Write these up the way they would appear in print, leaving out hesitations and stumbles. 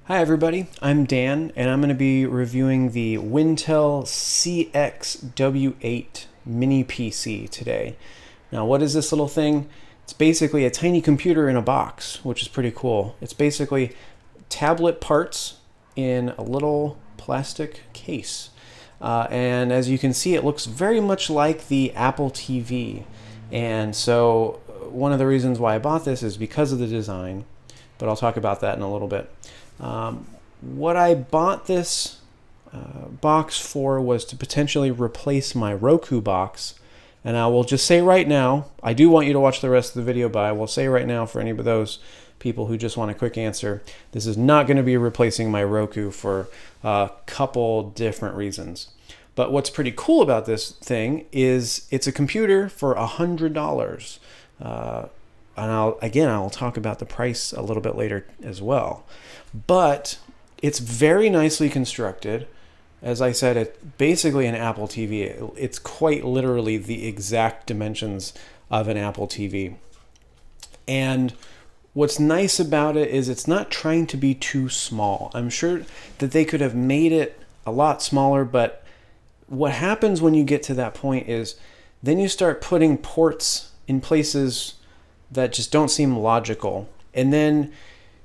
Hi everybody, I'm Dan and I'm going to be reviewing the Wintel CXW8 mini PC today. Now what is this little thing? It's basically a tiny computer in a box, which is pretty cool. It's basically tablet parts in a little plastic case. And as you can see, it looks very much like the Apple TV. And so one of the reasons why I bought this is because of the design, but I'll talk about that in a little bit. What I bought this box for was to potentially replace my Roku box. And I will just say right now, I do want you to watch the rest of the video, but I will say right now for any of those people who just want a quick answer, this is not going to be replacing my Roku for a couple different reasons. But what's pretty cool about this thing is it's a computer for $100. And I'll talk about the price a little bit later as well. But it's very nicely constructed. As I said, it's basically an Apple TV. It's quite literally the exact dimensions of an Apple TV. And what's nice about it is it's not trying to be too small. I'm sure that they could have made it a lot smaller, but what happens when you get to that point is then you start putting ports in places that just don't seem logical. And then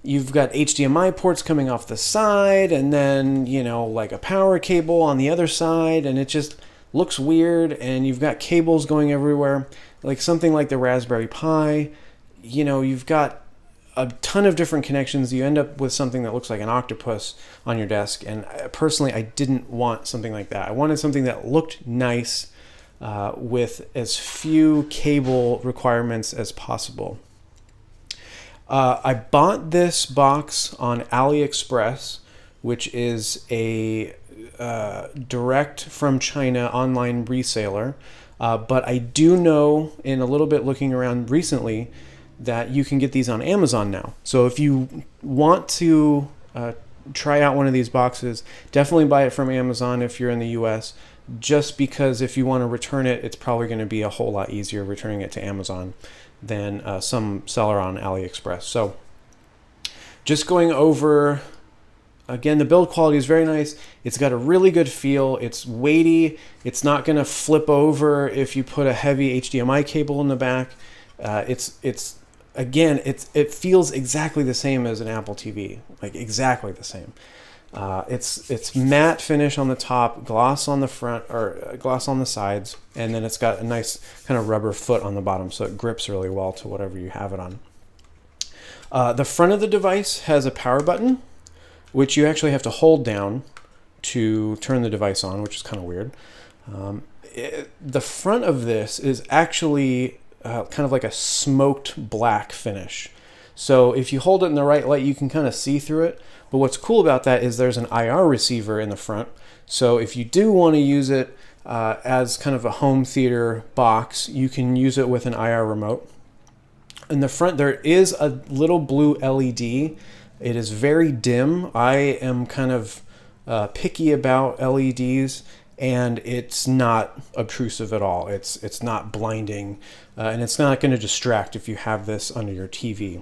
you've got HDMI ports coming off the side, and then, like a power cable on the other side, and it just looks weird, and you've got cables going everywhere. Like something like the Raspberry Pi, you've got a ton of different connections. You end up with something that looks like an octopus on your desk, and personally, I didn't want something like that. I wanted something that looked nice with as few cable requirements as possible. I bought this box on AliExpress, which is a direct from China online reseller. But I do know, in a little bit looking around recently, that you can get these on Amazon now. So if you want to try out one of these boxes, definitely buy it from Amazon if you're in the US, just because if you want to return it, it's probably going to be a whole lot easier returning it to Amazon than some seller on AliExpress. So just going over, again, the build quality is very nice. It's got a really good feel. It's weighty. It's not going to flip over if you put a heavy HDMI cable in the back. It feels exactly the same as an Apple TV, like exactly the same. It's matte finish on the top, gloss on the front, or gloss on the sides, and then it's got a nice kind of rubber foot on the bottom, so it grips really well to whatever you have it on. The front of the device has a power button, which you actually have to hold down to turn the device on, which is kind of weird. The front of this is actually kind of like a smoked black finish. So if you hold it in the right light, you can kind of see through it. But what's cool about that is there's an IR receiver in the front. So if you do want to use it as kind of a home theater box, you can use it with an IR remote. In the front, there is a little blue LED. It is very dim. I am kind of picky about LEDs, and it's not obtrusive at all. It's not blinding, and it's not going to distract if you have this under your TV.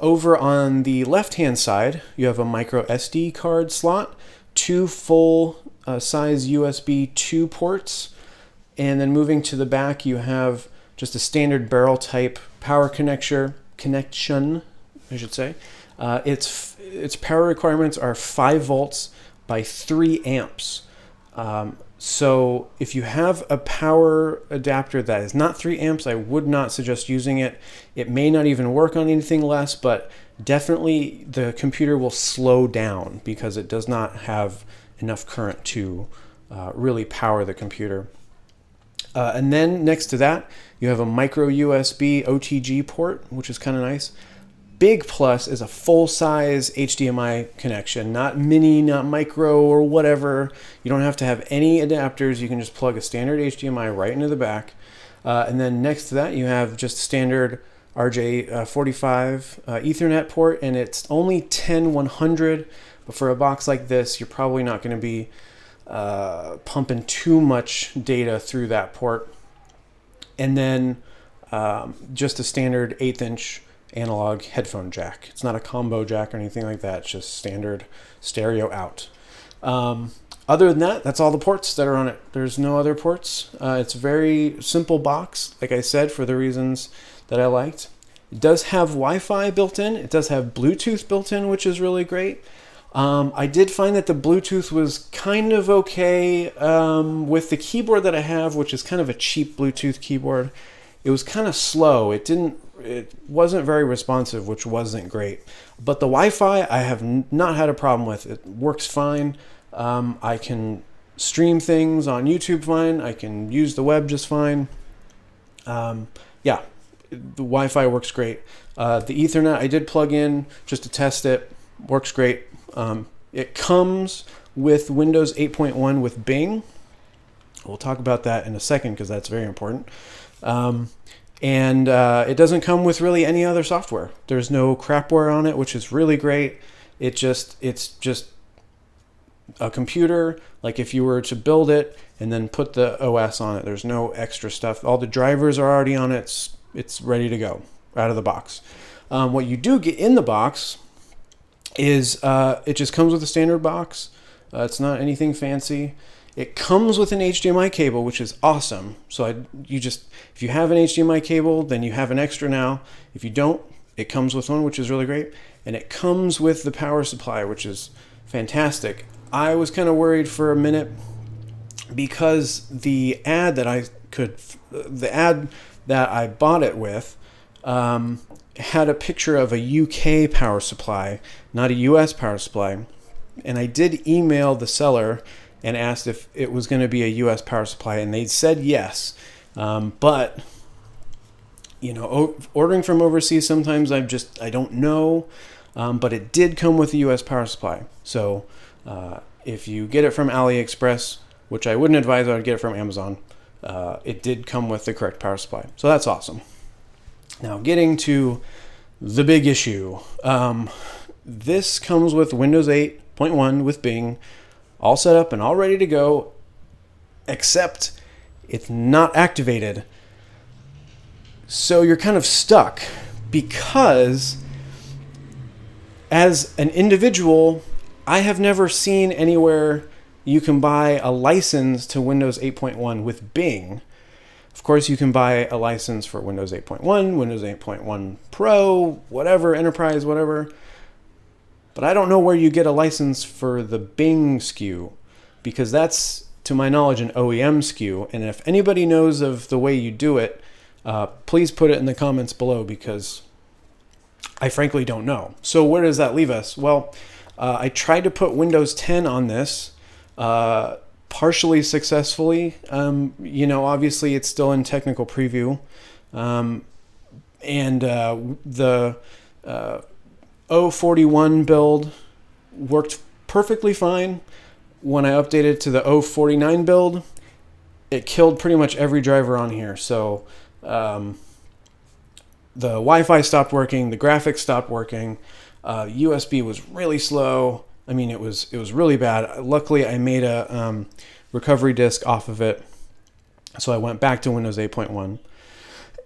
Over on the left-hand side, you have a micro SD card slot, two full size USB 2 ports, and then moving to the back, you have just a standard barrel type power connection, I should say. Its power requirements are 5 volts by 3 amps. So if you have a power adapter that is not 3 amps, I would not suggest using it. It may not even work on anything less, but definitely the computer will slow down because it does not have enough current to really power the computer. And then next to that, you have a micro USB OTG port, which is kind of nice. Big plus is a full-size HDMI connection, not mini, not micro, or whatever. You don't have to have any adapters. You can just plug a standard HDMI right into the back. And then next to that, you have just standard RJ45 Ethernet port, and it's only 10100. But for a box like this, you're probably not going to be pumping too much data through that port. And then just a standard 1/8 inch analog headphone jack. It's not a combo jack or anything like that. It's just standard stereo out. Other than that, that's all the ports that are on it. There's no other ports. It's a very simple box, like I said, for the reasons that I liked. It does have Wi-Fi built in. It does have Bluetooth built in, which is really great. I did find that the Bluetooth was kind of okay with the keyboard that I have, which is kind of a cheap Bluetooth keyboard. It was kind of slow. It wasn't very responsive, which wasn't great. But the Wi-Fi, I have not had a problem with. It works fine. I can stream things on YouTube fine. I can use the web just fine. Yeah, the Wi-Fi works great. The Ethernet I did plug in just to test it. Works great. It comes with Windows 8.1 with Bing. We'll talk about that in a second because that's very important. And it doesn't come with really any other software. There's no crapware on it, which is really great. It's just a computer, like if you were to build it and then put the OS on it. There's no extra stuff. All the drivers are already on it. It's ready to go out of the box. What you do get in the box is it just comes with a standard box. It's not anything fancy. It comes with an HDMI cable, which is awesome. So if you have an HDMI cable, then you have an extra now. If you don't, it comes with one, which is really great. And it comes with the power supply, which is fantastic. I was kind of worried for a minute because the ad that I bought it with had a picture of a UK power supply, not a US power supply. And I did email the seller and asked if it was going to be a US power supply, and they said yes. But ordering from overseas, sometimes I don't know. But it did come with a US power supply. So if you get it from AliExpress, which I wouldn't advise, I would get it from Amazon. It did come with the correct power supply. So that's awesome. Now getting to the big issue. This comes with Windows 8.1 with Bing, all set up and all ready to go, except it's not activated. So you're kind of stuck because as an individual, I have never seen anywhere you can buy a license to Windows 8.1 with Bing. Of course, you can buy a license for Windows 8.1, Windows 8.1 Pro, whatever, Enterprise, whatever. But I don't know where you get a license for the Bing SKU, because that's, to my knowledge, an OEM SKU. And if anybody knows of the way you do it, please put it in the comments below, because I frankly don't know. So where does that leave us? Well, I tried to put Windows 10 on this, partially successfully. Obviously it's still in technical preview. The 041 build worked perfectly fine. When I updated to the 049 build, it killed pretty much every driver on here. So the Wi-Fi stopped working, the graphics stopped working, USB was really slow. I mean, it was really bad. Luckily, I made a recovery disk off of it, so I went back to Windows 8.1.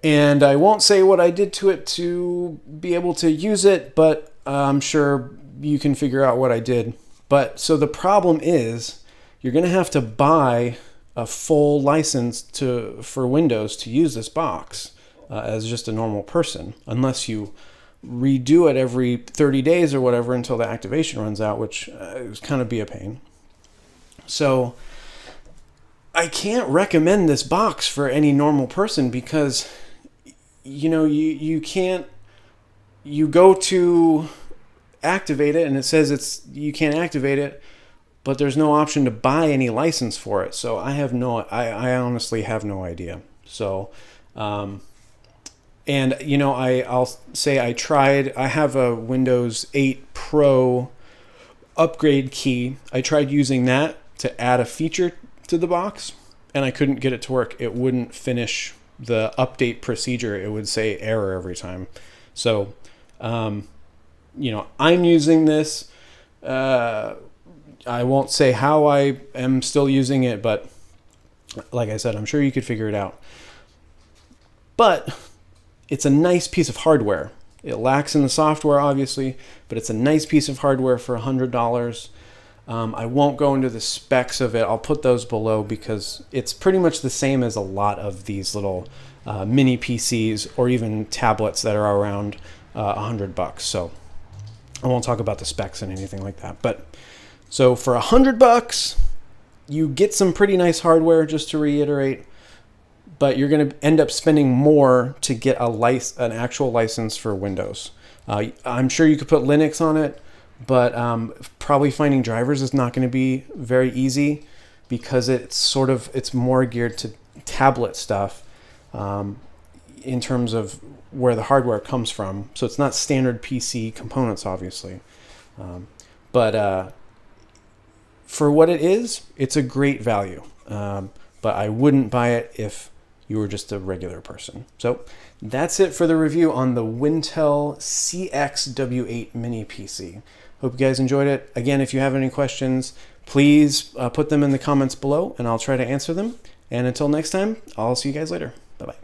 And I won't say what I did to it to be able to use it, but I'm sure you can figure out what I did. But so the problem is you're going to have to buy a full license for Windows to use this box as just a normal person, unless you redo it every 30 days or whatever until the activation runs out, which is kind of be a pain. So I can't recommend this box for any normal person because you can't, you go to activate it and it says you can't activate it, but there's no option to buy any license for it. So I honestly have no idea. So I'll say I tried. I have a Windows 8 Pro upgrade key. I tried using that to add a feature to the box, and I couldn't get it to work. It wouldn't finish the update procedure. It would say error every time. So, I'm using this. I won't say how I am still using it, but like I said, I'm sure you could figure it out. But it's a nice piece of hardware. It lacks in the software, obviously, but it's a nice piece of hardware for $100. I won't go into the specs of it. I'll put those below because it's pretty much the same as a lot of these little mini PCs or even tablets that are around $100. So I won't talk about the specs and anything like that. But so for $100, you get some pretty nice hardware, just to reiterate, but you're going to end up spending more to get an actual license for Windows. I'm sure you could put Linux on it, but probably finding drivers is not going to be very easy because it's more geared to tablet stuff in terms of where the hardware comes from. So it's not standard PC components, obviously. But for what it is, it's a great value. But I wouldn't buy it if you were just a regular person. So that's it for the review on the Wintel CX-W8 Mini PC. Hope you guys enjoyed it. Again, if you have any questions, please put them in the comments below and I'll try to answer them. And until next time, I'll see you guys later. Bye-bye.